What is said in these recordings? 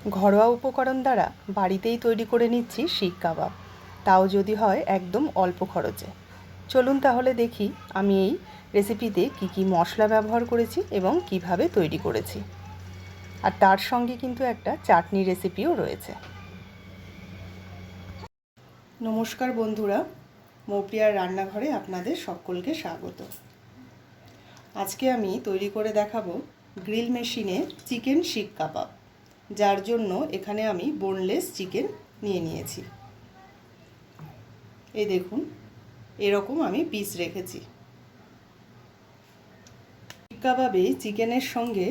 ঘরোয়া উপকরণ দ্বারা বাড়িতেই তৈরি করে নিচ্ছি শিক কাবাব, তাও যদি হয় একদম অল্প খরচে। চলুন তাহলে দেখি আমি এই রেসিপিতে কি কি মশলা ব্যবহার করেছি এবং কিভাবে তৈরি করেছি। আর তার সঙ্গে কিন্তু একটা চাটনি রেসিপিও রয়েছে। নমস্কার বন্ধুরা, মৌপ্রিয়ার রান্নাঘরে আপনাদের সকলকে স্বাগত। আজকে আমি তৈরি করে দেখাবো গ্রিল মেশিনে চিকেন শিক কাবাব, যার জন্য এখানে আমি বোনলেস চিকেন নিয়ে নিয়েছি। এই দেখুন, এরকম আমি পিস রেখেছি। শিক কাবাবে চিকেনের সঙ্গে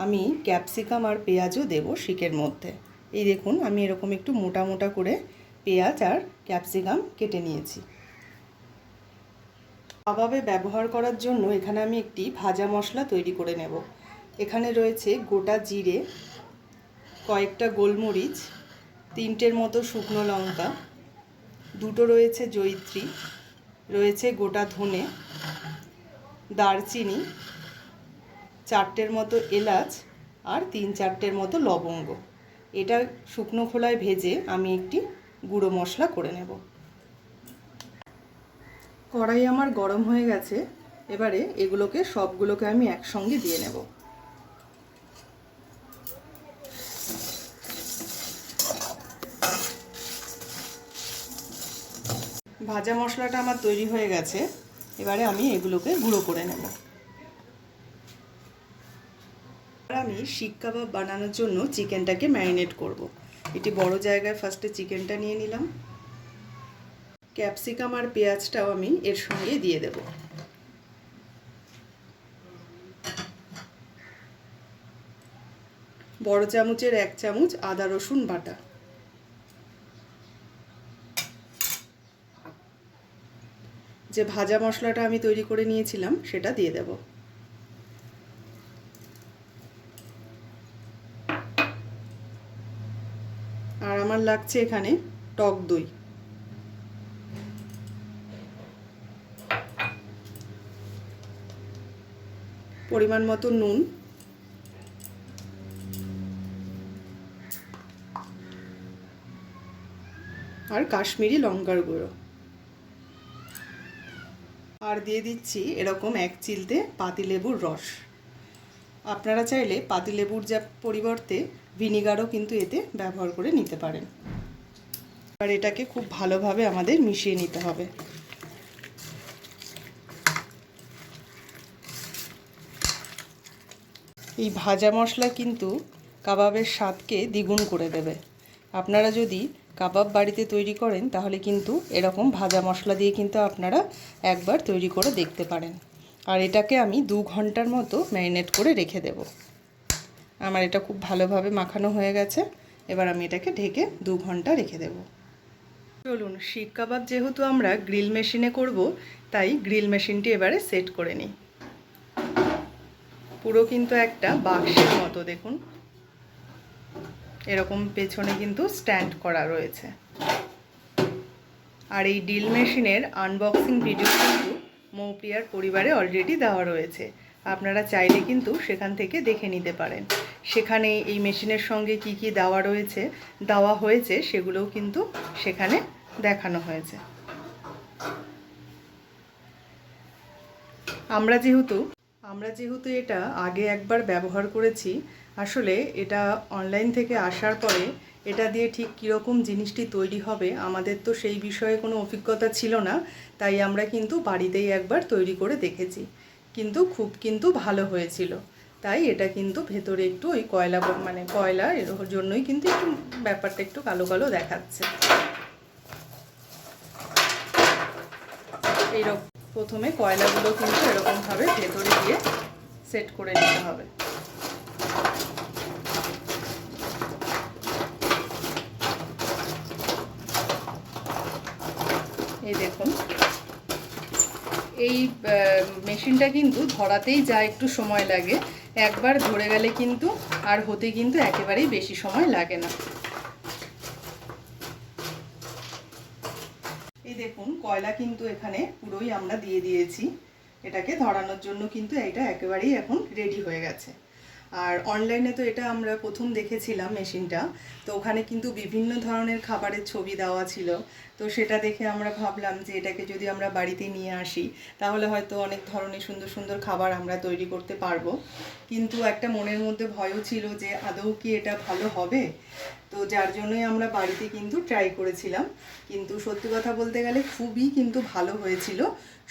আমি ক্যাপসিকাম আর পেঁয়াজও দেব শিকের মধ্যে। এই দেখুন, আমি এরকম একটু মোটা মোটা করে পেঁয়াজ আর ক্যাপসিকাম কেটে নিয়েছি। কাবাবে ব্যবহার করার জন্য এখানে আমি একটি ভাজা মশলা তৈরি করে নেব। এখানে রয়েছে গোটা জিরে, কয়েকটা গোলমরিচ, 3টের মতো শুকনো লঙ্কা, 2টো রয়েছে জয়িত্রী, রয়েছে গোটা ধনে, দারচিনি, 4টের মতো এলাচ আর 3-4টের মতো লবঙ্গ। এটা শুকনো খোলায় ভেজে আমি একটি গুঁড়ো মশলা করে নেব। কড়াই আমার গরম হয়ে গেছে, এবারে এগুলোকে সবগুলোকে আমি একসঙ্গে দিয়ে নেব। ভাজা মশলাটা আমার তৈরি হয়ে গেছে, এবারে আমি এগুলোকে গুঁড়ো করে নেব। আমি শিক কাবাব বানানোর জন্য চিকেনটাকে ম্যারিনেট করব। এটি বড় জায়গায় ফার্স্টে চিকেনটা নিয়ে নিলাম। ক্যাপসিকাম আর পেঁয়াজটাও আমি এর সঙ্গে দিয়ে দেব। বড় চামচের 1 চামচ আদা রসুন বাটা, যে ভাজা মশলাটা আমি তৈরি করে নিয়েছিলাম সেটা দিয়ে দেব। আর আমার লাগছে এখানে টক দই। পরিমাণ মতো নুন, আর কাশ্মীরি লঙ্কার গুঁড়ো, আর দিয়ে দিচ্ছি এরকম 1 চিলতে পাতিলেবুর রস। আপনারা চাইলে পাতিলেবুর পরিবর্তে ভিনিগারও কিন্তু এতে ব্যবহার করে নিতে পারেন। আর এটাকে খুব ভালোভাবে আমাদের মিশিয়ে নিতে হবে। এই ভাজা মশলা কিন্তু কাবাবের স্বাদকে দ্বিগুণ করে দেবে। আপনারা যদি কাবাব বাড়িতে তৈরি করেন তাহলে কিন্তু এরকম ভাজা মশলা দিয়ে কিন্তু আপনারা একবার তৈরি করে দেখতে পারেন। আর এটাকে আমি 2 ঘন্টার মতো ম্যারিনেট করে রেখে দেব। আমার এটা খুব ভালোভাবে মাখানো হয়ে গেছে, এবার আমি এটাকে ঢেকে 2 ঘন্টা রেখে দেব। চলুন, শিক কাবাব যেহেতু আমরা গ্রিল মেশিনে করব, তাই গ্রিল মেশিনটি এবারে সেট করে নিই। পুরো কিন্তু একটা বাক্সের মতো, দেখুন এরকম পেছনে কিন্তু স্ট্যান্ড করা রয়েছে। আর এই ড্রিল মেশিনের আনবক্সিং ভিডিও কিন্তু মৌপ্রিয়ার পরিবারে অলরেডি দেওয়া রয়েছে, আপনারা চাইলে কিন্তু সেখান থেকে দেখে নিতে পারেন। সেখানে এই মেশিনের সঙ্গে কি কি দেওয়া হয়েছে সেগুলোও কিন্তু সেখানে দেখানো হয়েছে। আমরা যেহেতু এটা আগে একবার ব্যবহার করেছি, আসলে এটা অনলাইন থেকে আসার পরে এটা দিয়ে ঠিক কীরকম জিনিসটি তৈরি হবে আমাদের তো সেই বিষয়ে কোনো অভিজ্ঞতা ছিল না, তাই আমরা কিন্তু বাড়িতেই একবার তৈরি করে দেখেছি, কিন্তু ভালো হয়েছিল। তাই এটা কিন্তু ভেতরে একটু ওই কয়লা এর জন্যই কিন্তু একটু ব্যাপারটা একটু কালো কালো দেখাচ্ছে। এইরকম প্রথমে কয়লাগুলো কিন্তু এরকমভাবে ভেতরে দিয়ে সেট করে নিতে হবে। এই দেখুন, এই মেশিনটা কিন্তু ধরাতেই যা একটু সময় লাগে, একবার ধরে গেলে কিন্তু আর হতে কিন্তু একেবারেই বেশি সময় লাগে না। এই দেখুন, কয়লা কিন্তু এখানে পুরোই আমরা দিয়ে দিয়েছি। এটাকে ধরানোর জন্য কিন্তু এটা একেবারেই এখন রেডি হয়ে গেছে। আর অনলাইনে তো এটা আমরা প্রথম দেখেছিলাম মেশিনটা, তো ওখানে কিন্তু বিভিন্ন ধরনের খাবারের ছবি দেওয়া ছিল। তো সেটা দেখে আমরা ভাবলাম যে এটাকে যদি আমরা বাড়িতে নিয়ে আসি তাহলে হয়তো অনেক ধরনের সুন্দর সুন্দর খাবার আমরা তৈরি করতে পারবো। কিন্তু একটা মনের মধ্যে ভয়ও ছিল যে আদৌ কি এটা ভালো হবে। তো যার জন্যই আমরা বাড়িতে কিন্তু ট্রাই করেছিলাম, কিন্তু সত্যি কথা বলতে গেলে খুবই কিন্তু ভালো হয়েছিল।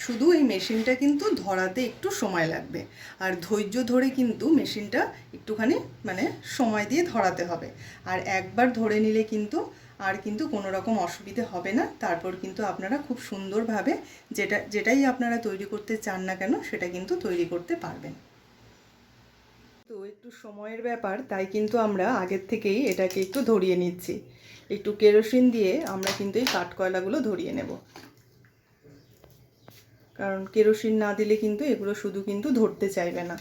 শুধু এই মেশিনটা কিন্তু ধরাতে একটু সময় লাগবে, আর ধৈর্য ধরে কিন্তু মেশিনটা একটুখানি মানে সময় দিয়ে ধরাতে হবে। আর একবার ধরে নিলে কিন্তু আর কিন্তু কোনো রকম অসুবিধে হবে না। তারপর কিন্তু আপনারা খুব সুন্দরভাবে যেটাই আপনারা তৈরি করতে চান না কেন সেটা কিন্তু তৈরি করতে পারবেন। তো একটু সময়ের ব্যাপার, তাই কিন্তু আমরা আগের থেকেই এটাকে একটু ধরিয়ে নিচ্ছি। একটু কেরোসিন দিয়ে আমরা কিন্তু এই কাঠকয়লাগুলো ধরিয়ে নেব, কারণ কেরোসিন না দিলে কিন্তু এগুলো শুধু কিন্তু ধরতে চাইবে না।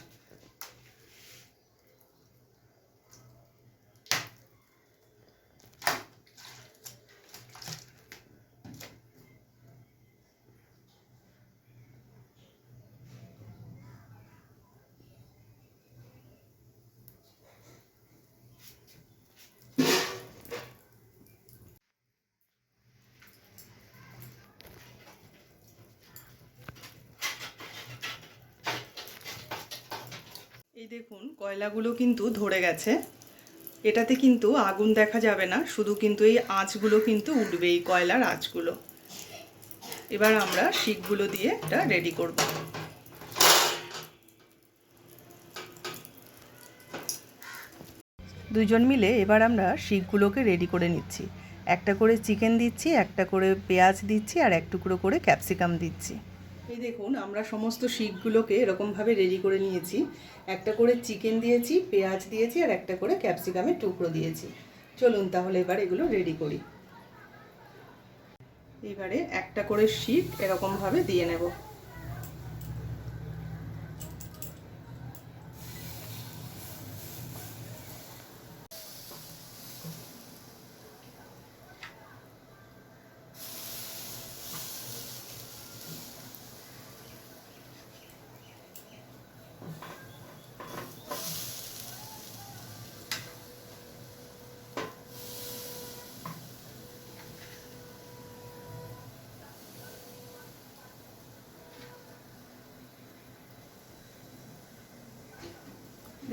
এই দেখুন কয়লাগুলো কিন্তু ধরে গেছে। এটাতে কিন্তু আগুন দেখা যাবে না, শুধু কিন্তু এই আঁচগুলো কিন্তু উঠবে, এই কয়লার আঁচগুলো। এবার আমরা শিকগুলো দিয়ে এটা রেডি করব। দুজন মিলে এবার আমরা শিকগুলোকে রেডি করে নিচ্ছি। একটা করে চিকেন দিচ্ছি, একটা করে পেঁয়াজ দিচ্ছি, আর এক টুকরো করে ক্যাপসিকাম দিচ্ছি। এই দেখুন আমরা সমস্ত শিকগুলোকে এরকমভাবে রেডি করে নিয়েছি। একটা করে চিকেন দিয়েছি, পেঁয়াজ দিয়েছি, আর একটা করে ক্যাপসিকামের টুকরো দিয়েছি। চলুন তাহলে এবার এগুলো রেডি করি। এবারে একটা করে শিক এরকমভাবে দিয়ে নেব।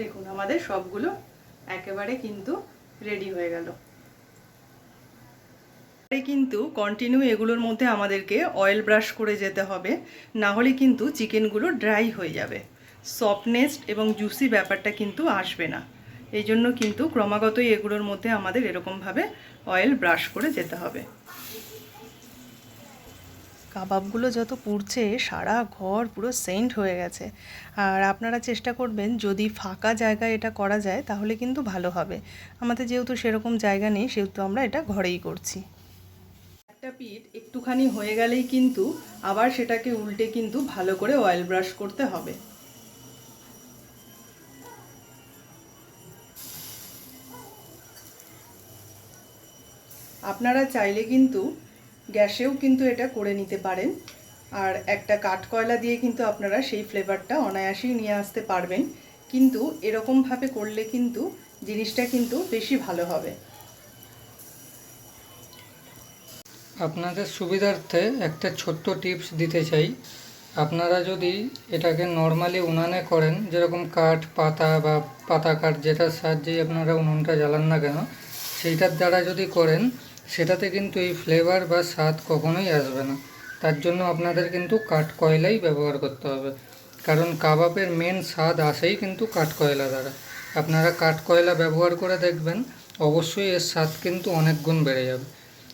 দেখুন আমাদের সবগুলো একেবারে কিন্তু রেডি হয়ে গেল। কিন্তু কন্টিনিউ এগুলোর মধ্যে আমাদেরকে অয়েল ব্রাশ করে যেতে হবে, না হলে কিন্তু চিকেনগুলো ড্রাই হয়ে যাবে, সফটনেস এবং জুসি ব্যাপারটা কিন্তু আসবে না। এই জন্য কিন্তু ক্রমাগতই এগুলোর মধ্যে আমাদের এরকমভাবে অয়েল ব্রাশ করে যেতে হবে। কাবাবগুলো যত পুড়ছে সারা ঘর পুরো সেন্ট হয়ে গেছে। আর আপনারা চেষ্টা করবেন যদি ফাঁকা জায়গায় এটা করা যায় তাহলে কিন্তু ভালো হবে। আমাদের যেহেতু সেরকম জায়গা নেই সেহেতু আমরা এটা ঘরেই করছি। একটা পিঠ একটুখানি হয়ে গেলেই কিন্তু আবার সেটাকে উল্টে কিন্তু ভালো করে অয়েল ব্রাশ করতে হবে। আপনারা চাইলে কিন্তু গ্যাসেও কিন্তু এটা করে নিতে পারেন, আর একটা কাঠকয়লা দিয়ে কিন্তু আপনারা সেই ফ্লেভারটা অনায়াসেই নিয়ে আসতে পারবেন। কিন্তু এরকমভাবে করলে কিন্তু জিনিসটা কিন্তু বেশি ভালো হবে। আপনাদের সুবিধার্থে একটা ছোট্ট টিপস দিতে চাই। আপনারা যদি এটাকে নর্মালি উনানে করেন, যেরকম কাঠ পাতা বা পাতা কাঠ যেটার সাহায্যেই আপনারা উনুনটা জ্বালান না কেন, সেইটার দ্বারা যদি করেন সেটাতে কিন্তু এই ফ্লেভার বা স্বাদ কখনোই আসবে না। তার জন্য আপনাদের কিন্তু কাঠ কয়লাই ব্যবহার করতে হবে, কারণ কাবাবের মেন স্বাদ আসেই কিন্তু কাঠ কয়লা দ্বারা। আপনারা কাঠ কয়লা ব্যবহার করে দেখবেন, অবশ্যই এর স্বাদ কিন্তু অনেক গুণ বেড়ে যাবে।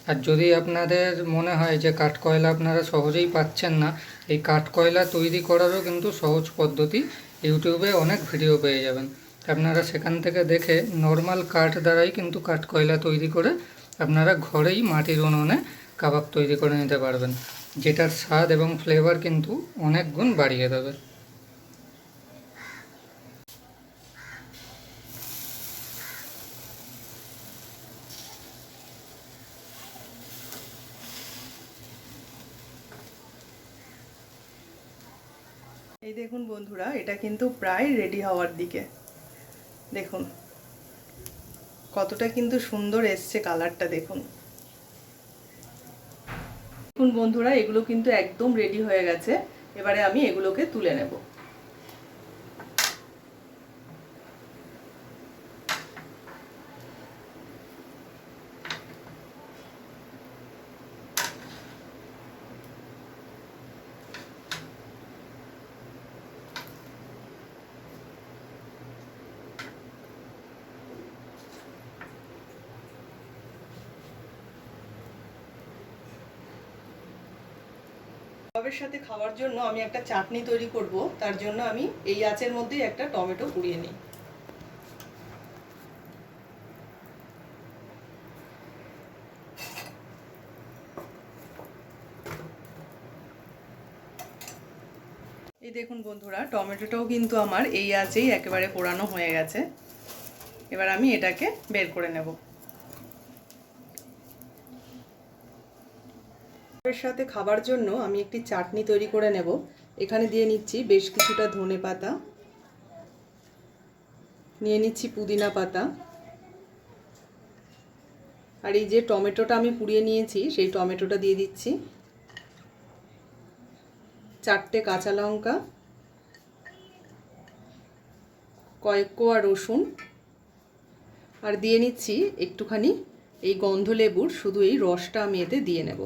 আর যদি আপনাদের মনে হয় যে কাঠকয়লা আপনারা সহজেই পাচ্ছেন না, এই কাঠকয়লা তৈরি করারও কিন্তু সহজ পদ্ধতি ইউটিউবে অনেক ভিডিও পেয়ে যাবেন। আপনারা সেখান থেকে দেখে নর্মাল কাঠ দ্বারাই কিন্তু কাঠকয়লা তৈরি করে আপনারা ঘরেই মাটির উনুনে কাবাব তৈরি করে নিতে পারবেন, যেটার স্বাদ এবং ফ্লেভার কিন্তু অনেক গুণ বাড়িয়ে দেবে। এই দেখুন বন্ধুরা, এটা কিন্তু প্রায় রেডি হওয়ার দিকে। দেখুন কতটা কিন্তু সুন্দর এসছে কালারটা, দেখুন। দেখুন বন্ধুরা, এগুলো কিন্তু একদম রেডি হয়ে গেছে। এবারে আমি এগুলোকে তুলে নেব। কাবাবের সাথে খাওয়ার জন্য আমি একটা চাটনি তৈরি করব। তার জন্য আমি এই আঁচের মধ্যেই একটা টমেটো পুড়িয়ে নিই। এই দেখুন বন্ধুরা, টমেটোটাও কিন্তু আমার এই আঁচেই একেবারে পোড়ানো হয়ে গেছে। এবার আমি এটাকে বের করে নেব। এর সাথে খাবার জন্য আমি একটি চাটনি তৈরি করে নেব। এখানে দিয়ে নিচ্ছি বেশ কিছুটা ধনেপাতা, নিয়ে নিচ্ছি পুদিনা পাতা, আর এই যে টমেটোটা আমি পুড়িয়ে নিয়েছি সেই টমেটোটা দিয়ে দিচ্ছি, 4টে কাঁচা লঙ্কা, কয়েক কোয়া রসুন, আর দিয়ে নিচ্ছি একটুখানি এই গন্ধলেবুর শুধু এই রসটা আমি এতে দিয়ে নেব।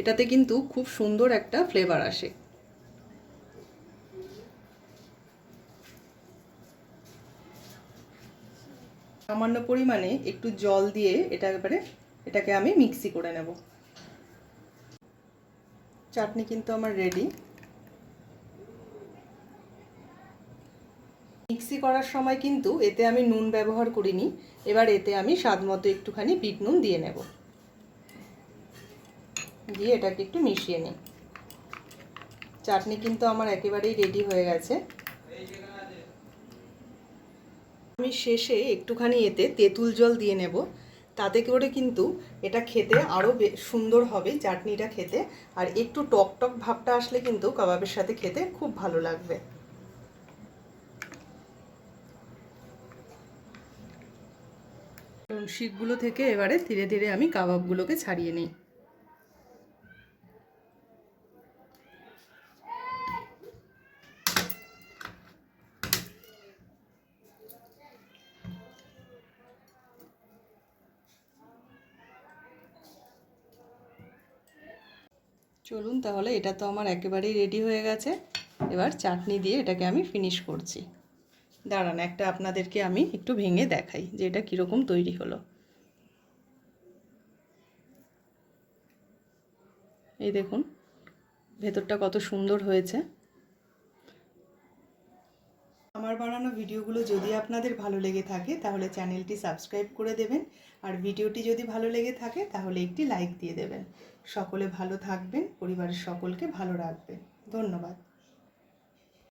এটাতে কিন্তু খুব সুন্দর একটা ফ্লেভার আসে। সামান্য পরিমাণে একটু জল দিয়ে এটাকে আমি মিক্সি করে নেব। চাটনি কিন্তু আমার রেডি। মিক্সি করার সময় কিন্তু এতে আমি নুন ব্যবহার করিনি। এবার এতে আমি স্বাদ মতো একটুখানি বিট নুন দিয়ে নেব, দিয়ে এটাকে একটু মিশিয়ে নিই। চাটনি কিন্তু আমার একেবারেই রেডি হয়ে গেছে। আমি শেষে একটুখানি এতে তেঁতুল জল দিয়ে নেব, তাতে করে কিন্তু এটা খেতে আরও সুন্দর হবে চাটনিটা খেতে। আর একটু টক টক ভাবটা আসলে কিন্তু কাবাবের সাথে খেতে খুব ভালো লাগবে। শিকগুলো থেকে এবারে ধীরে ধীরে আমি কাবাবগুলোকে ছাড়িয়ে নিই। চলুন তাহলে, এটা তো আমার একেবারেই রেডি হয়ে গেছে। এবার চাটনি দিয়ে এটাকে আমি ফিনিশ করছি। দাঁড়ান, একটা আপনাদেরকে আমি একটু ভেঙে দেখাই যে এটা কীরকম তৈরি হলো। এই দেখুন ভেতরটা কত সুন্দর হয়েছে। আমার বানানো ভিডিওগুলো যদি আপনাদের ভালো লেগে থাকে তাহলে চ্যানেলটি সাবস্ক্রাইব করে দেবেন, আর ভিডিওটি যদি ভালো লেগে থাকে তাহলে একটি লাইক দিয়ে দেবেন। সকলে ভালো থাকবেন, পরিবারের সকলকে ভালো রাখবেন। ধন্যবাদ।